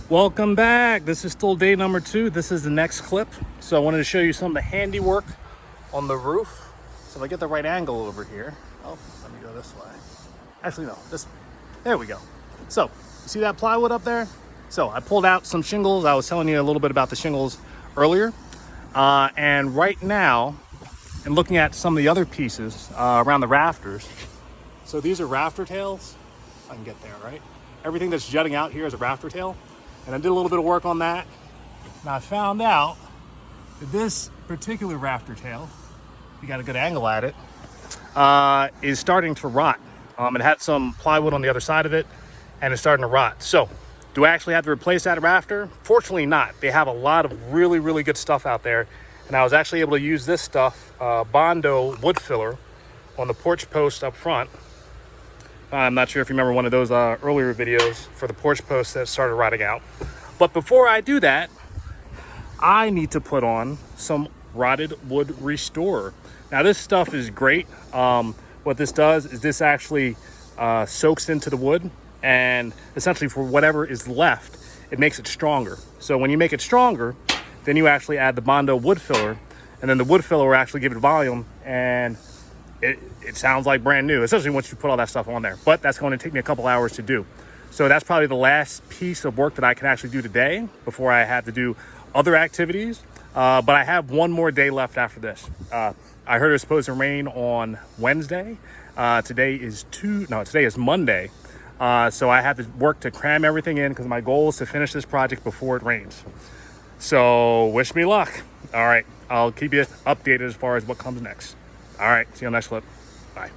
Welcome back. This is still day number 2. This is the next clip. So I wanted to show you some of the handiwork on the roof. So if I get the right angle over here. Oh, let me go this way. Actually, no, this way. There we go. So you see that plywood up there? So I pulled out some shingles. I was telling you a little bit about the shingles earlier. And right now, and looking at some of the other pieces around the rafters. So these are rafter tails. I can get there, right? Everything that's jutting out here is a rafter tail. And I did a little bit of work on that. And I found out that this particular rafter tail, if you got a good angle at it, is starting to rot. It had some plywood on the other side of it, and it's starting to rot. So, do I actually have to replace that rafter? Fortunately not. They have a lot of really, really good stuff out there. And I was actually able to use this stuff, Bondo wood filler, on the porch post up front. I'm not sure if you remember one of those earlier videos for the porch posts that started rotting out. But before I do that, I need to put on some rotted wood restorer. Now this stuff is great. What this does is this actually soaks into the wood, and essentially for whatever is left, it makes it stronger. So when you make it stronger, then you actually add the Bondo wood filler, and then the wood filler will actually give it volume, and it sounds like brand new, especially once you put all that stuff on there. But that's going to take me a couple hours to do. So that's probably the last piece of work that I can actually do today before I have to do other activities. But I have one more day left after this. I heard it was supposed to rain on Wednesday. Today is Monday. So I have to work to cram everything in because my goal is to finish this project before it rains. So wish me luck. All right, I'll keep you updated as far as what comes next. All right, see you on the next clip. Bye.